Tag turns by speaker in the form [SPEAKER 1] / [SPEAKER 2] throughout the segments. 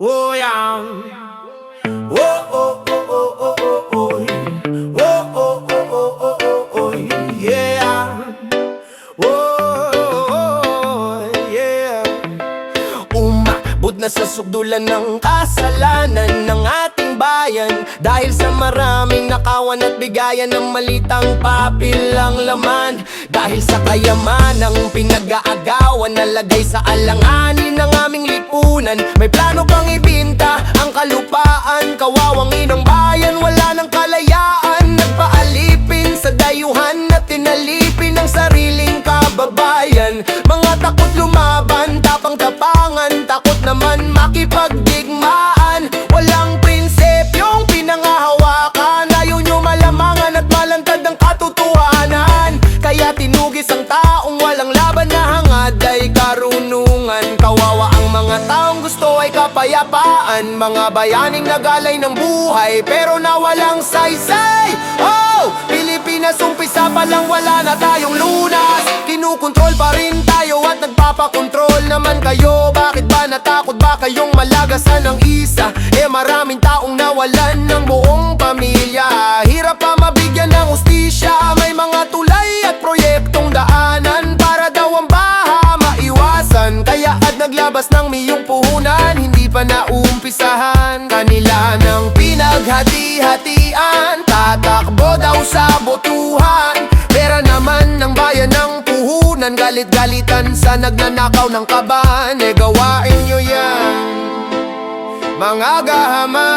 [SPEAKER 1] Oh yeah. Oh oh oh oh oh oh oh. Oh oh oh oh oh oh oh yeah. Oh yeah. Umabot na sa sukdulan ng kasalanan ng ating bayan, dahil sa maraming nakawan at bigayan ng malitang papel ang laman. Dahil sa kayamanang pinag-aagawan, nalagay sa alanganin ng aming lipunan. May plano pang ibinta ang kalupaan, kawawang inang bayan, wala ng kalayaan. Nagpaalipin sa dayuhan at tinalipin ang sariling kababayan. Mga takot lumaban, tapang-tapangan, takot naman makipagdigmaan. Walang prinsipyong pinangahawakan, ayaw nyo malamangan at malantad ang katotohanan. Kaya tinugis ang taong walang laban na hangad ay karunungan. Kawawa ang mga taong gusto ay kapayapaan, mga bayaning nagalay ng buhay pero nawalang saysay. Oh, Pilipinas, umpisa pa lang wala na tayong lunas. Kinukontrol pa rin tayo at nagpapakontrol naman kayo. Bakit ba natakot ba kayong malagasan ng isa? Maraming taong nawalan ng buong pamilya. Hirap pa mabigyan ng hustisya. May mga tulay at proyektong daanan para daw ang baha maiwasan. Kaya at naglabas ng miyong puhunan, hindi pa naumpisahan. Kanila ng pinaghati-hatian, tatakbo daw sa botuhan. Pera naman ng bayan ng puhunan, galit-galitan sa nagnanakaw ng kaban. Gawain nyo yan, mga gahaman.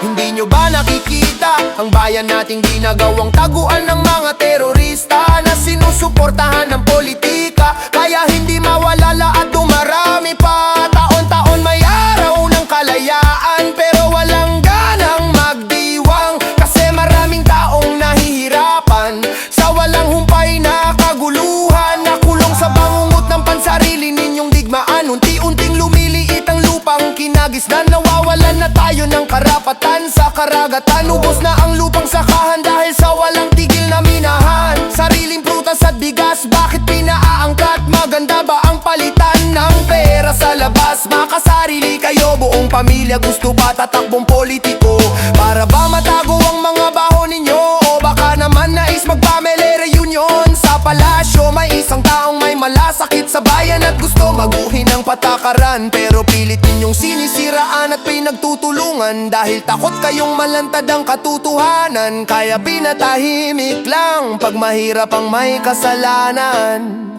[SPEAKER 1] Hindi nyo ba nakikita ang bayan nating ginagawang taguan ng mga terorista na sinusuportahan ng politika? Kaya hindi mawalala at dumarami pa. Taon-taon may araw ng kalayaan, pero walang ganang magdiwang. Kasi maraming taong nahihirapan sa walang humpay na kaguluhan. Nakulong sa bangungot ng pansarili ninyong digmaan. Unti-unting lumiliit ang lupang kinagisnan. Nawawalan na tayo ng karapatan sa karagatan. Ubos na ang lupang sakahan dahil sa walang tigil na minahan. Sariling prutas at bigas, bakit pinaaangkat? Maganda ba ang palitan ng pera sa labas? Makasarili kayo, buong pamilya gusto pa tatakbong politiko. Para ba matago ang mga baho ninyo? O baka naman nais magpamily reunion sa palasyo? May isang taong may malasakit sa bayan at gusto maguhin ang patakaran, pero pilit ninyong sinisiraan at pinagtutulungan. Dahil takot kayong malantad ang katotohanan, kaya pinatahimik lang pag mahirap ang may kasalanan.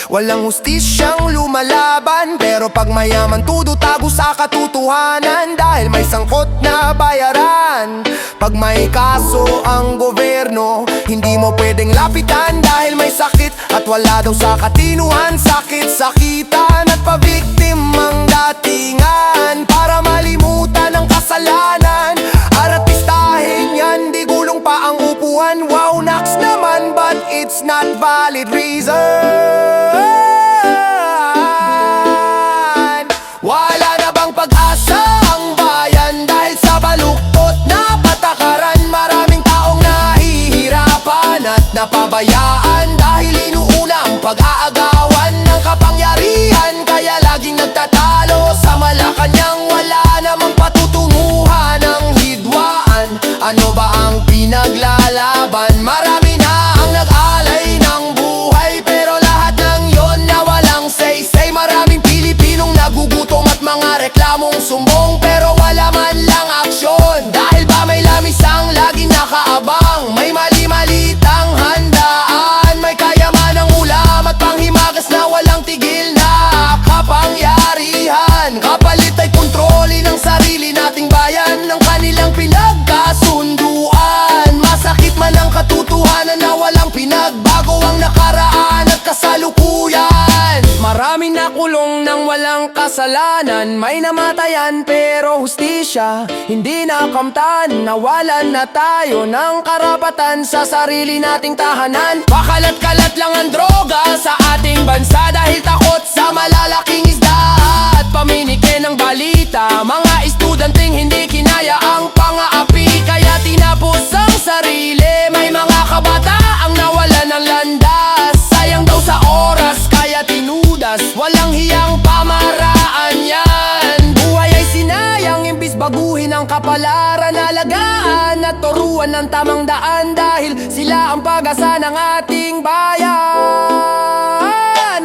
[SPEAKER 1] Walang hustisyang lumalaban, pero pag mayaman tudo tago sa katotohanan. Dahil may sangkot na bayaran, pag may kaso ang gobyerno, hindi mo pwedeng lapitan dahil may sakit. At wala daw sa katinuan, sakit-sakitan at pabiktimang datingan. Para malimutan ang kasalanan, aratistahin yan, di gulong pa ang upuan. Wow, naks naman, but it's not valid reason. Wala na bang pag-asa ang bayan dahil sa baluktot na patakaran? Maraming taong nahihirapan at napabayaan dahil inuuna ang pag-aagawan ng kapangyarihan. Kaya laging nagtatalo sa Malacanang, wala namang patutunguhan ng hidwaan. Ano ba ang pinaglalaban? Marami na ang nag-alay ng buhay, pero lahat ng yon na walang say-say. Maraming Pilipinong nagugutom at mga reklamong sumbong, pero wala man lang aksyon. Dahil ba may lamisang laging nakaabang, may mali-malitang handaan, may kayamanang ulam at panghimagas na walang tigil na kapangyarihan. Kapalit ay kontrolin ang sarili nating bayan ng kanilang pinagkasunduan. Masakit man ang katotohanan na walang pinagbago ang nakaraan at kasalukuyan. Maraming nakulong ng walang kasalanan, may namatayan pero hustisya hindi nakamtan. Nawalan na tayo ng karapatan sa sarili nating tahanan. Pakalat-kalat lang ang droga sa ating bansa dahil takot sa malalaking isda at paminike ng balita. Mga estudanting hindi kinaya ang pang-aapi, kaya tinapos ang sarili. May mga kabataang nawalan ng landas, sayang daw sa oras kaya tinudas. Walang hiyang pamaraan yan. at turuan ng tamang daan, dahil sila ang pag-asa ng ating bayan.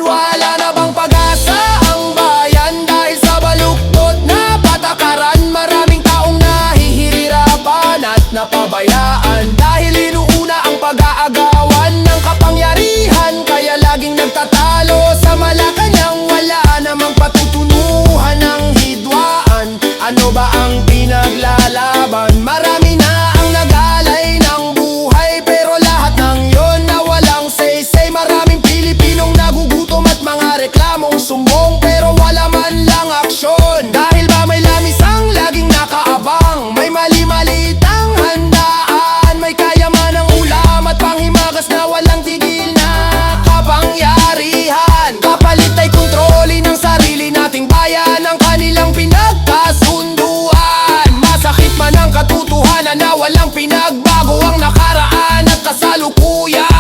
[SPEAKER 1] Wala na bang pag-asa ang bayan dahil sa baluktot na patakaran? Maraming taong nahihirapan at napabayaan dahil inuuna ang pag-aagawan ng kapangyarihan, kaya laging nagtatalo sa Malacanang. Wala namang patutunuhan ng hidwaan. Ano ba ang pinaglalaban? Marami na ang nagalay ng buhay, pero lahat ng yon na walang say-say. Maraming Pilipinong nagugutom at mga reklamong sumbong, pero wala man lang aksyon. Dahil ba may lamisang laging nakaabang, may mali-maliit ang handaan, may kayaman ng ulam at panghimagas na walang tigil na kapangyarihan. Kapalit ay kontrolin ng sarili nating bayan, ang kanilang pinagkasunduan. Masakit man ang katotohanan na walang pinagbago ang nakaraan at kasalukuyan.